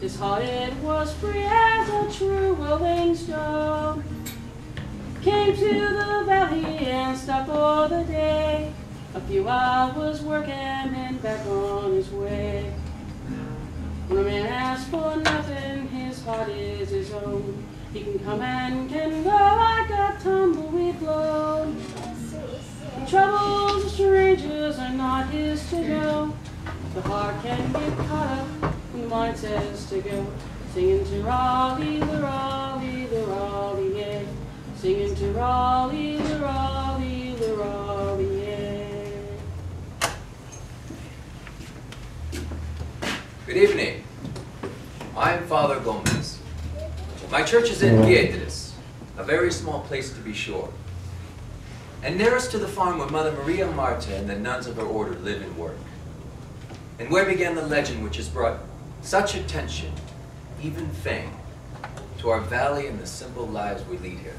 His heart it was free as a true rolling stone. Came to the valley and stopped for the day. A few hours work and back on his way. When a man asks for nothing, his heart is his own. He can come and can go like a tumbleweed blown. Troubles of strangers are not his to know. The heart can get caught up when the mind says to go. Singing to Raleigh, the Raleigh, the Raleigh, yeah. Singing to Raleigh, the Raleigh, the Raleigh, yeah. Good evening. I'm Father Gomez. My church is in Piedras, a very small place to be sure, and nearest to the farm where Mother Maria Marta and the nuns of her order live and work, and where began the legend which has brought such attention, even fame, to our valley and the simple lives we lead here.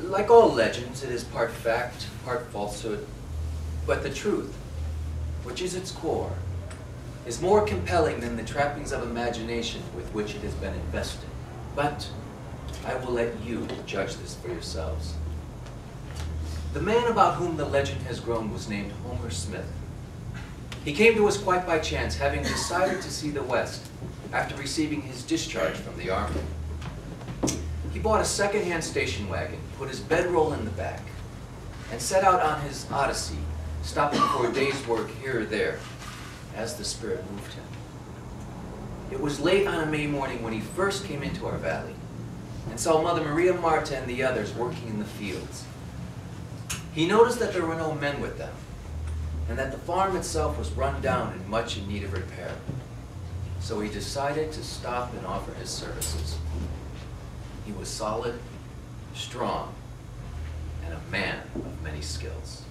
Like all legends, it is part fact, part falsehood, but the truth, which is its core, is more compelling than the trappings of imagination with which it has been invested. But I will let you judge this for yourselves. The man about whom the legend has grown was named Homer Smith. He came to us quite by chance, having decided to see the West after receiving his discharge from the Army. He bought a second-hand station wagon, put his bedroll in the back, and set out on his odyssey, stopping for a day's work here or there, as the Spirit moved him. It was late on a May morning when he first came into our valley and saw Mother Maria Marta and the others working in the fields. He noticed that there were no men with them, and that the farm itself was run down and much in need of repair. So he decided to stop and offer his services. He was solid, strong, and a man of many skills.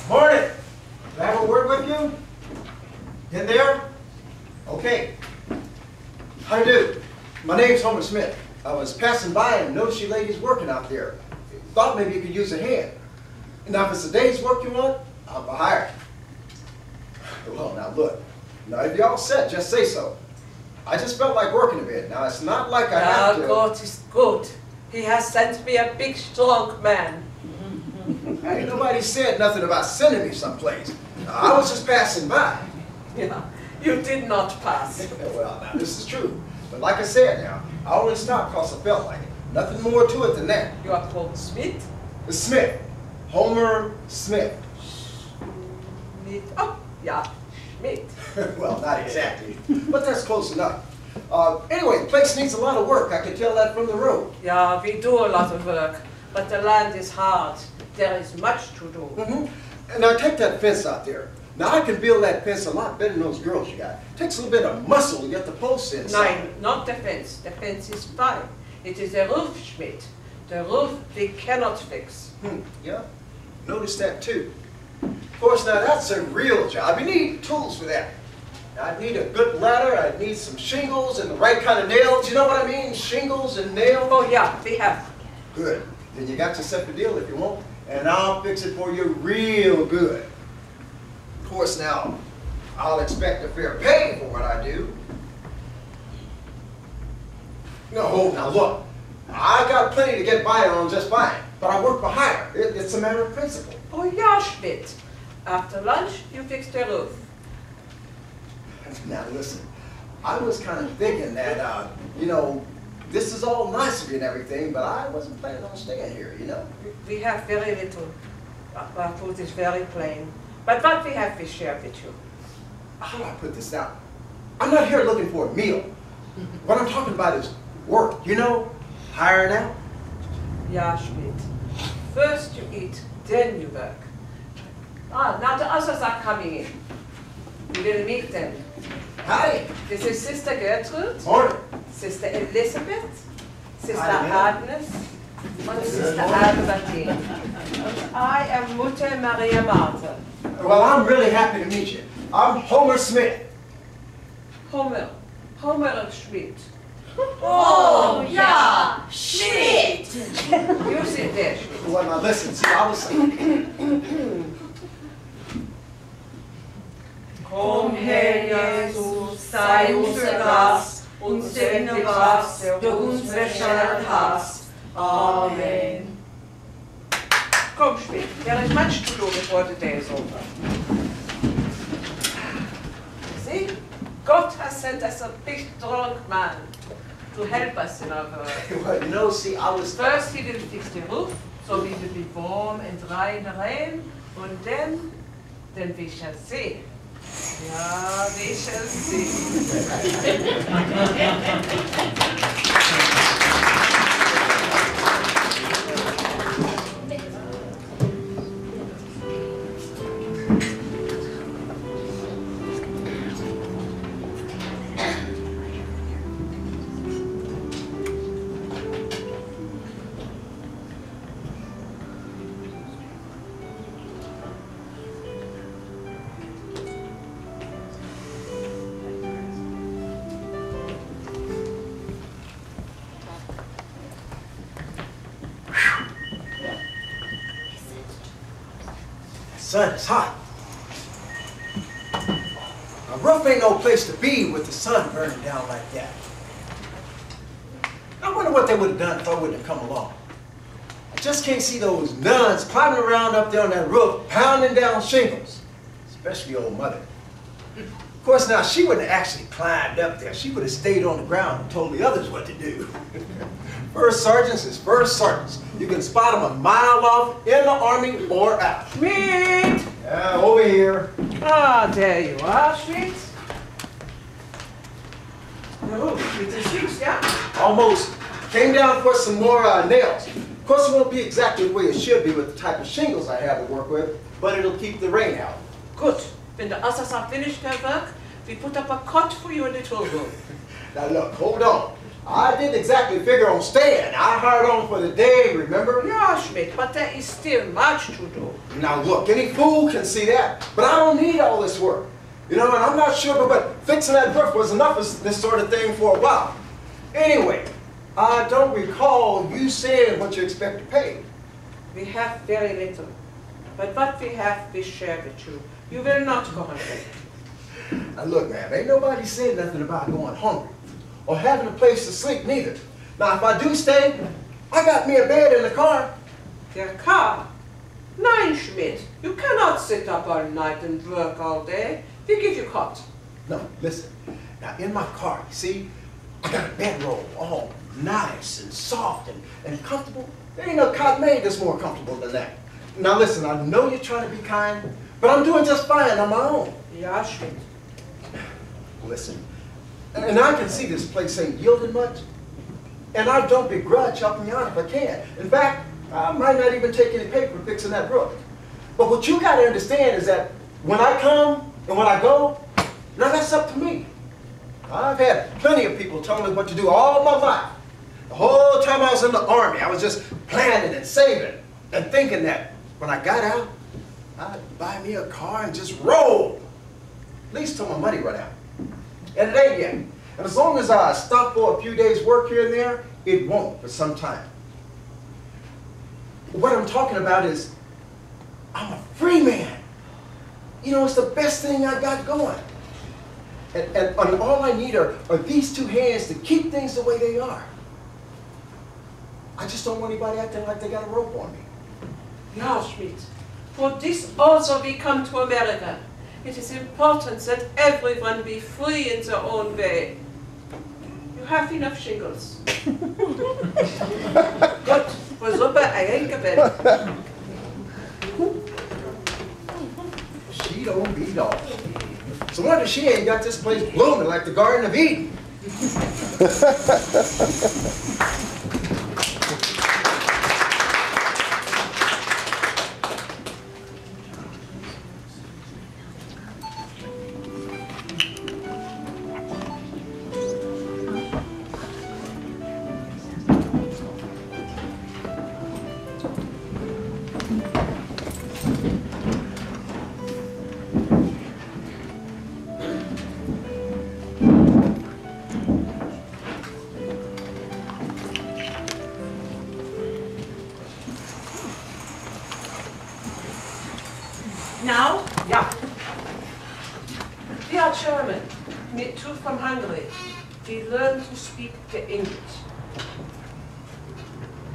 Morning! Can I have a word with you? In there? Okay. How do you do? My name's Homer Smith. I was passing by and noticed you ladies working out there. Thought maybe you could use a hand. Now, if it's a day's work you want, I'll be hired. Well, now look. Now, if you're all set, just say so. I just felt like working a bit. Now, it's not like I have to... God is good. He has sent me a big, strong man. Ain't nobody said nothing about sending me someplace. I was just passing by. Yeah, you did not pass. Well, now, this is true. But like I said now, I only stopped because I felt like it. Nothing more to it than that. You are called Smith? Smith. Homer Smith. Smith. Oh, yeah, Schmidt. Well, not exactly, but that's close enough. Anyway, the place needs a lot of work. I can tell that from the road. Yeah, we do a lot of work, but the land is hard. There is much to do. And now take that fence out there. Now I can build that fence a lot better than those girls you got. Takes a little bit of muscle to get the posts inside. No, not the fence. The fence is fine. It is the roof, Schmidt. The roof we cannot fix. Yeah, notice that too. Of course, now that's a real job. You need tools for that. I'd need a good ladder, I'd need some shingles and the right kind of nails. You know what I mean? Shingles and nails. Oh yeah, we have. Good. Then you got yourself a deal if you want. And I'll fix it for you real good. Of course, now, I'll expect a fair pay for what I do. No, now look, I got plenty to get by on just fine, but I work for hire. It's a matter of principle. Oh yeah, Schmidt. After lunch, you fix the roof. Now listen, I was kind of thinking that, you know, this is all nice of you and everything, but I wasn't planning on staying here, you know. We have very little. Our food is very plain. But what we have, we share with you. How do I put this out? I'm not here looking for a meal. What I'm talking about is work, you know, hiring out. Yeah, Schmidt. First you eat, then you work. Ah, now the others are coming in. You will meet them. Howdy. This is Sister Gertrude, Morning. Sister Elizabeth, Sister Howdy, Agnes, and Sister Albertine. And I am Mutter Maria Marta. Well, I'm really happy to meet you. I'm Homer Smith. Homer and Schmidt. Oh, yeah, Schmidt. You sit there, Schmidt. Well, now listen, see, I was... Komm her, Jesus, sei unser Gast und segne was der uns verscherzt hast. Amen. Komm, Schmidt, there is much to do before the day is over. See, God has sent us a big drunk man to help us in our work. Well, you know, see, I was... First he will fix the roof, so we will be warm and dry in the rain, and then we shall see. Yeah, we shall see. Sun is hot. A roof ain't no place to be with the sun burning down like that. I wonder what they would have done if I wouldn't have come along. I just can't see those nuns climbing around up there on that roof, pounding down shingles, especially old mother. Of course, now, she wouldn't have actually climbed up there. She would have stayed on the ground and told the others what to do. First sergeants is first sergeants. You can spot them a mile off in the Army or out. Schmidt! Yeah, over here. Ah, there you are, Schmidt. Oh, with the shoes, yeah? Almost. Came down for some more nails. Of course, it won't be exactly the way it should be with the type of shingles I have to work with, but it'll keep the rain out. Good. When the others are finished their work, we put up a cot for you in the tool room. Now look, hold on. I didn't exactly figure on staying. I hired on for the day, remember? Yeah, Schmidt, but there is still much to do. Now look, any fool can see that, but I don't need all this work. You know, and I'm not sure, but fixing that roof was enough of this sort of thing for a while. Anyway, I don't recall you saying what you expect to pay. We have very little, but what we have we share with you. You will not go hungry. Now look, man, ain't nobody said nothing about going hungry or having a place to sleep neither. Now if I do stay, I got me a bed in the car. Your car? Nein, Schmidt. You cannot sit up all night and work all day. We give you cot. No, listen. Now in my car, you see, I got a bedroll, all nice and soft and comfortable. There ain't no cot made that's more comfortable than that. Now listen, I know you're trying to be kind, but I'm doing just fine on my own. Ja, Schmidt. Listen, and I can see this place ain't yielding much, and I don't begrudge helping you out if I can. In fact, I might not even take any pay for fixing that roof. But what you got to understand is that when I come and when I go, now that's up to me. I've had plenty of people tell me what to do all my life. The whole time I was in the Army, I was just planning and saving and thinking that when I got out, I'd buy me a car and just roll. At least till my money run out. And it ain't yet. And as long as I stop for a few days' work here and there, it won't for some time. What I'm talking about is, I'm a free man. You know, it's the best thing I got going. And all I need are these two hands to keep things the way they are. I just don't want anybody acting like they got a rope on me. Ja, Schmidt. For this also we come to America. It is important that everyone be free in their own way. You have enough shingles. Gut, for Suppe eingebettet. She don't beat off. It's a wonder she ain't got this place blooming like the Garden of Eden. are German. Me too from Hungary. We learn to speak the English.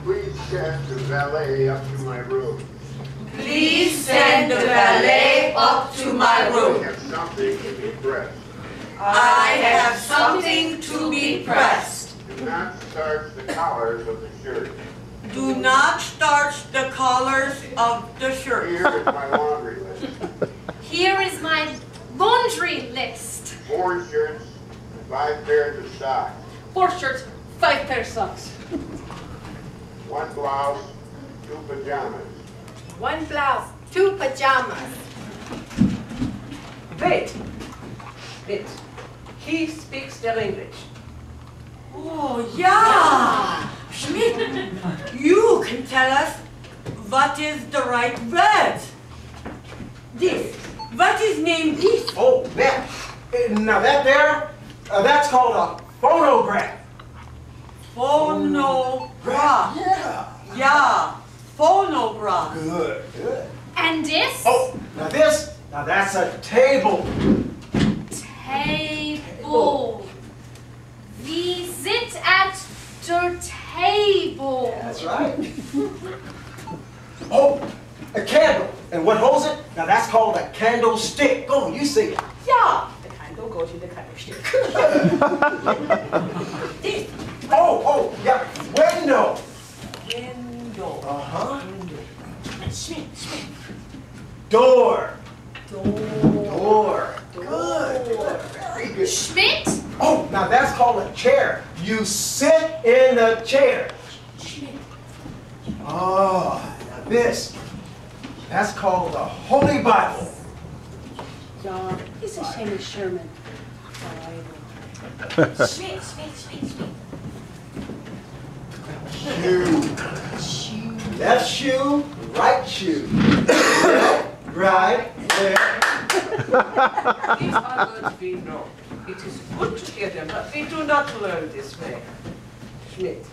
Please send the valet up to my room. Please send the valet up to my I room. have something to be pressed. I have something to be pressed. Do not starch the collars of the shirt. Do not starch the collars of the shirt. Here is my laundry list. Here is my laundry list. 4 shirts and 5 pairs of socks. 4 shirts, 5 pairs of socks. 1 blouse, 2 pajamas. 1 blouse, 2 pajamas. Wait. Wait. He speaks their English. Oh, yeah! Schmidt, you can tell us what is the right word. This. What is named this? Oh, that. Now that there, that's called a phonograph. Phonograph. Yeah. Yeah, phonograph. Good, good. And this? Oh, now this, now that's a table. Table. We sit at the table. That's right. Oh, a candle. And what holds it? Now that's called a candlestick. Go on, you see it. Ja, the candle goes in the candlestick. This. Oh, yeah, window. Window. Uh-huh. Schmidt. Door. Door. Good, good, very good. Schmidt? Oh, now that's called a chair. You sit in a chair. Oh, now this, that's called the Holy Bible. John, he's ashamed of Sherman. Schmidt. Shoe. Left shoe, right shoe. Left, right, left. These are words we know. It is good to hear them, but we do not learn this way. Schmidt,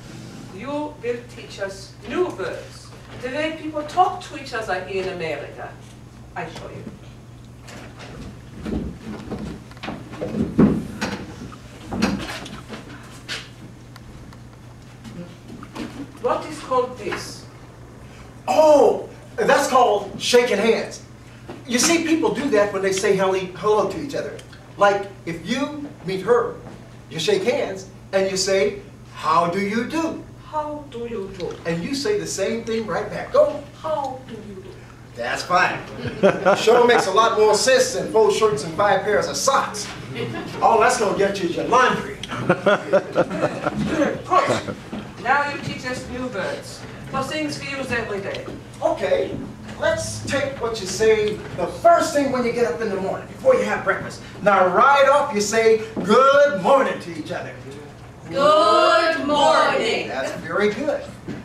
you will teach us new words. The way people talk to each other here in America. I show you. What is called this? Oh, that's called shaking hands. You see, people do that when they say hello to each other. Like, if you meet her, you shake hands, and you say, how do you do? How do you do? And you say the same thing right back. Go. How do you do? That's fine. Sure makes a lot more sense than 4 shirts and 5 pairs of socks. All that's going to get you is your laundry. Good. Now you teach us new words for things we use every day. Okay, let's take what you say the first thing when you get up in the morning, before you have breakfast. Now right off you say, good morning to each other. Good morning. That's very good.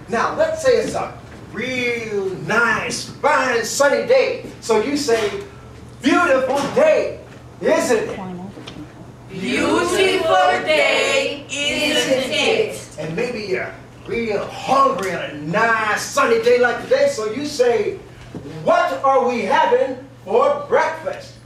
Now let's say it's a real nice, fine, sunny day. So you say, beautiful day, isn't it? Beautiful day, isn't it? And maybe you're real hungry on a nice sunny day like today, so you say, what are we having for breakfast?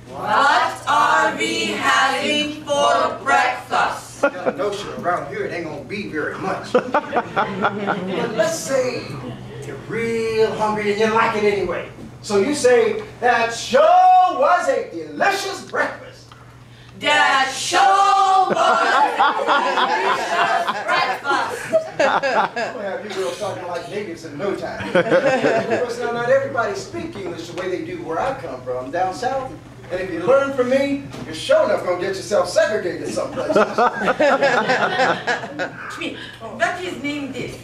What are we having for breakfast? I got a notion around here it ain't gonna be very much. But let's say you're real hungry and you like it anyway. So you say, that sure was a delicious breakfast. That sure was a delicious breakfast. I'm gonna have you girls talking like natives in no time. Of course, now not everybody speak English the way they do where I come from, down south. And if you learn from me, you're sure enough gonna get yourself segregated someplace. Schmidt, what is named this?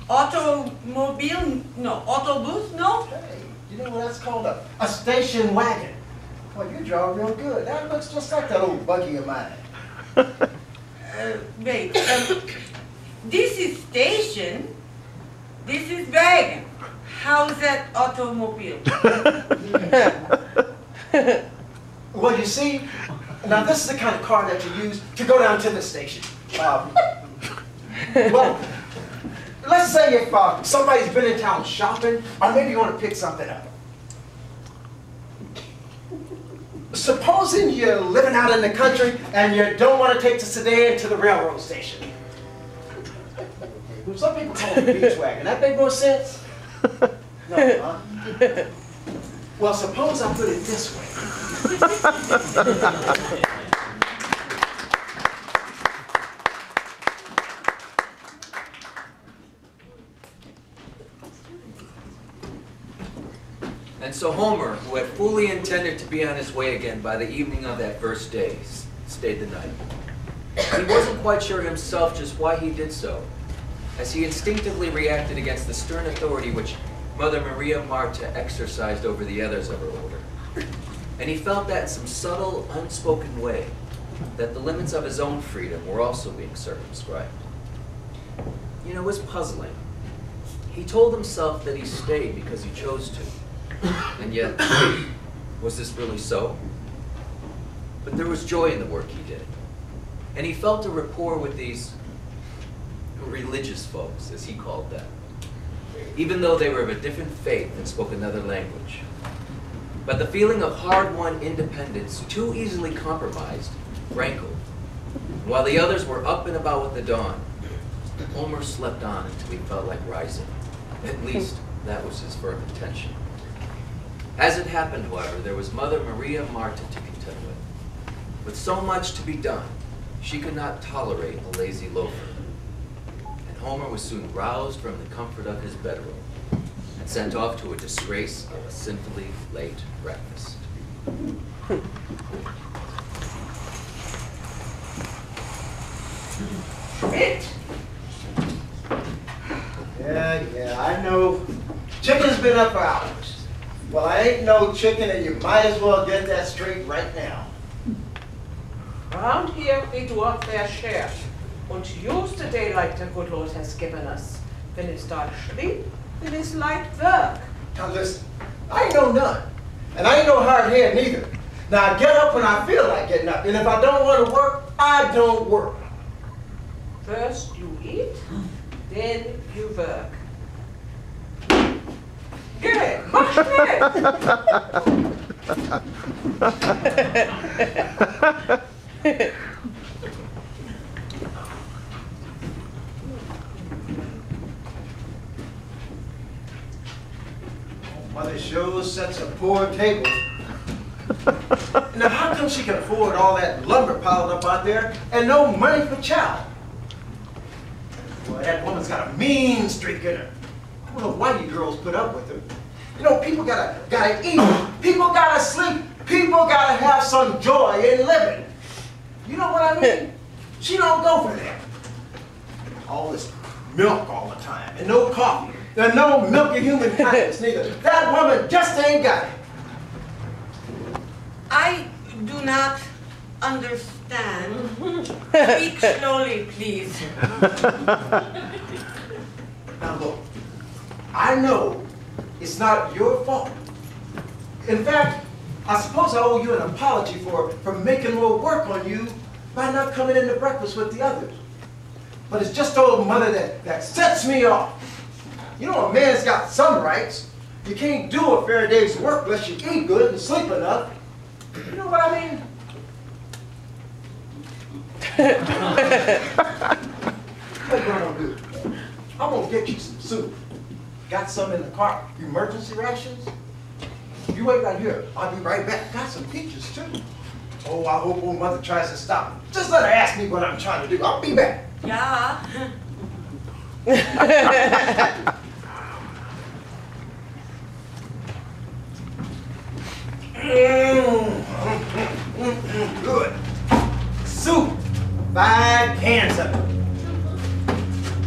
Automobile? No. Autobus? No? Hey, you know what that's called? A station wagon. Well, you draw real good. That looks just like that old buggy of mine. Wait. This is station. This is wagon. How's that automobile? Well, you see, now this is the kind of car that you use to go down to the station. Well, let's say if somebody's been in town shopping, or maybe you want to pick something up. Supposing you're living out in the country and you don't want to take the sedan to the railroad station. Some people call it a beach wagon. That make more sense? No, huh? Well, suppose I put it this way. And so Homer, who had fully intended to be on his way again by the evening of that first day, stayed the night. He wasn't quite sure himself just why he did so, as he instinctively reacted against the stern authority which Mother Maria Marta exercised over the others of her order. And he felt that in some subtle, unspoken way, that the limits of his own freedom were also being circumscribed. You know, it was puzzling. He told himself that he stayed because he chose to. And yet, was this really so? But there was joy in the work he did. And he felt a rapport with these religious folks, as he called them, even though they were of a different faith and spoke another language. But the feeling of hard-won independence, too easily compromised, rankled. While the others were up and about with the dawn, Homer slept on until he felt like rising. At least, that was his firm intention. As it happened, however, there was Mother Maria Marta to contend with. With so much to be done, she could not tolerate a lazy loafer. And Homer was soon roused from the comfort of his bedroom and sent off to a disgrace of a sinfully late breakfast. Schmidt? Yeah, I know. Chicken's been up for hours. Well, I ain't no chicken, and you might as well get that straight right now. Around here, we do our fair share. And use the daylight the good Lord has given us. When it's dark sleep, it is light work. Now listen, I ain't no none. And I ain't no hard head neither. Now I get up when I feel like getting up. And if I don't want to work, I don't work. First you eat, then you work. Geh, mach schnell! Mother sure sets a poor table. Now how come she can afford all that lumber piled up out there and no money for chow? Boy, that woman's got a mean streak in her. I don't know why you girls put up with her. You know, people gotta eat, people gotta sleep, people gotta have some joy in living. You know what I mean? She don't go for that. All this milk all the time, and no coffee. There's no milk in human kindness neither. That woman just ain't got it. I do not understand. Speak slowly, please. Now look, I know it's not your fault. In fact, I suppose I owe you an apology for making more work on you by not coming into breakfast with the others. But it's just old mother that sets me off. You know, a man's got some rights. You can't do a fair day's work unless you eat good and sleep enough. You know what I mean? What you gonna do? I'm gonna get you some soup. Got some in the car. Emergency rations? You wait right here. I'll be right back. Got some peaches too. Oh, I hope old mother tries to stop me. Just let her ask me what I'm trying to do. I'll be back. Yeah. Good. Soup. 5 cans of it.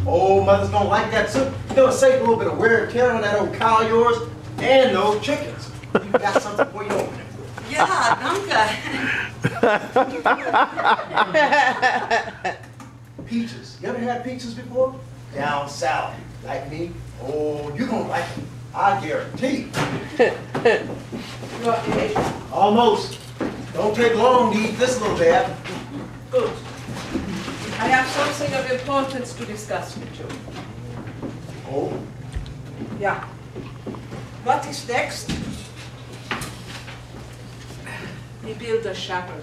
Old mother's gonna like that soup. You know, save a little bit of wear and tear on that old cow of yours and those chickens. You got something for you to open it. Yeah, danke. Peaches. You ever had peaches before? Down south. Like me? Oh, you gonna like them. I guarantee. You are finished? Almost. Don't take long to eat this little bit. Good. I have something of importance to discuss with you. Oh, Yeah. What is next? we built a chapel.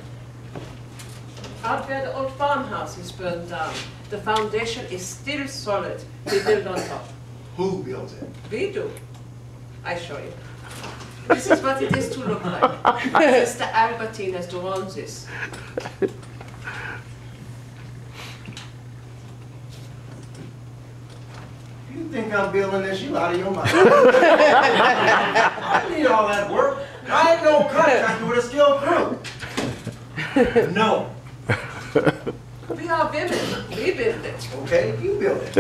Out where the old farmhouse is burned down, the foundation is still solid. We build on top. Who built it? We do. I show you. This is what it is to look like. Sister Albertine has drawn this. You think I'm building this? You out of your mind. I don't need all that work. I ain't no contractor with a skilled crew. No. We are women. We build it. Okay, you build it.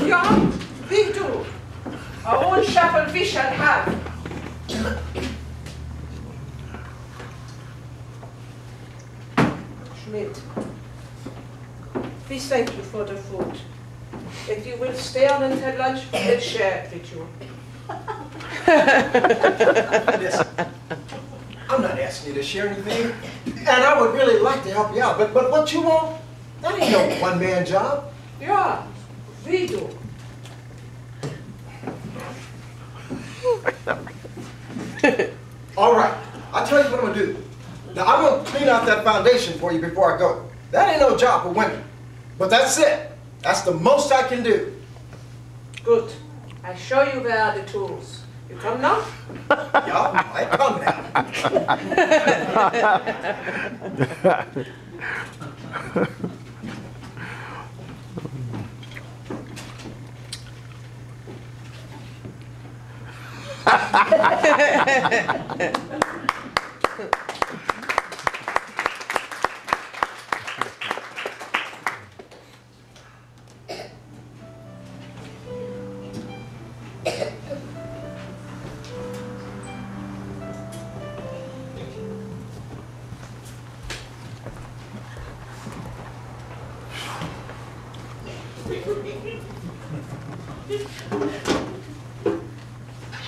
Yeah, we do. Our own chapel we shall have. Schmidt, we thank you for the food. If you will stay on until lunch, we'll share it with you. Listen, I'm not asking you to share anything, and I would really like to help you out, but what you want, that ain't no one-man job. Yeah, we do. All right, I'll tell you what I'm gonna do. Now, I'm gonna clean out that foundation for you before I go. That ain't no job for women, but that's it. That's the most I can do. Good. I show you where are the tools. You come now? Yeah, I come now.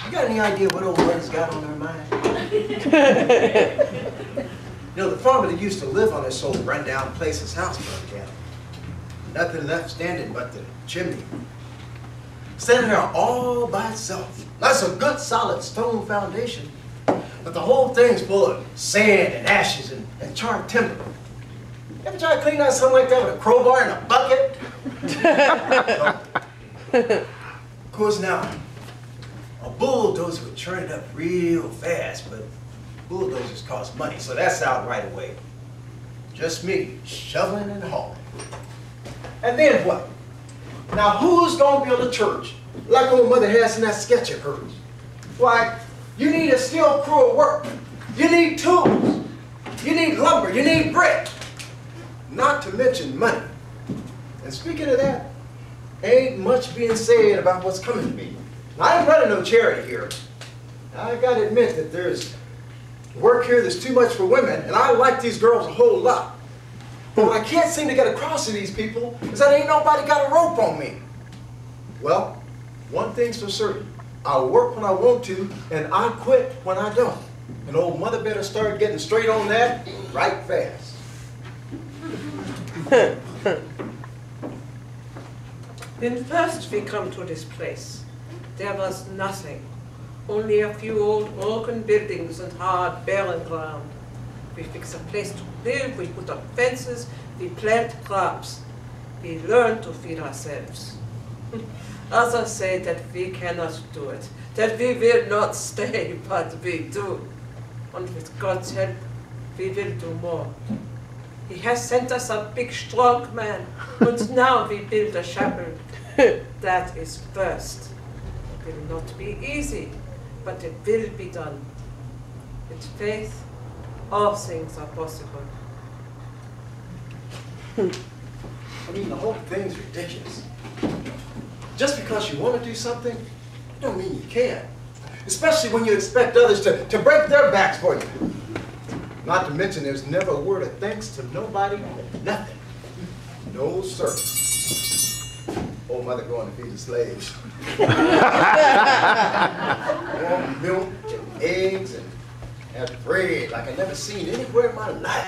You got any idea what old Red's got on her mind? You know, the farmer that used to live on this old rundown place, his house burned down. Nothing left standing but the chimney. Standing there all by itself. That's a good solid stone foundation. But the whole thing's full of sand and ashes and charred timber. Ever try to clean out something like that with a crowbar and a bucket? Of course now, a bulldozer would turn it up real fast, but bulldozers cost money, so that's out right away. Just me, shoveling and hauling. And then what? Now who's gonna build a church like old Mother has in that sketch of hers? Why, you need a skilled crew of workmen. You need tools. You need lumber. You need brick. Not to mention money. And speaking of that, ain't much being said about what's coming to me. Now, I ain't running no charity here. I gotta admit that there's work here that's too much for women, and I like these girls a whole lot. But what I can't seem to get across to these people is that ain't nobody got a rope on me. Well, one thing's for certain. I'll work when I want to, and I'll quit when I don't. And old Mother better start getting straight on that right fast. When first we come to this place, there was nothing. Only a few old broken buildings and hard, barren ground. We fix a place to live, we put up fences, we plant crops. We learn to feed ourselves. Others say that we cannot do it, that we will not stay, but we do. And with God's help, we will do more. He has sent us a big, strong man, and now we build a chapel. That is first. It will not be easy, but it will be done. With faith, all things are possible. I mean, the whole thing's ridiculous. Just because you want to do something, don't mean you can. Especially when you expect others to break their backs for you. Not to mention there's never a word of thanks to nobody, nothing. No, sir. Old Mother going to feed the slaves. Warm milk and eggs and bread like I never seen anywhere in my life.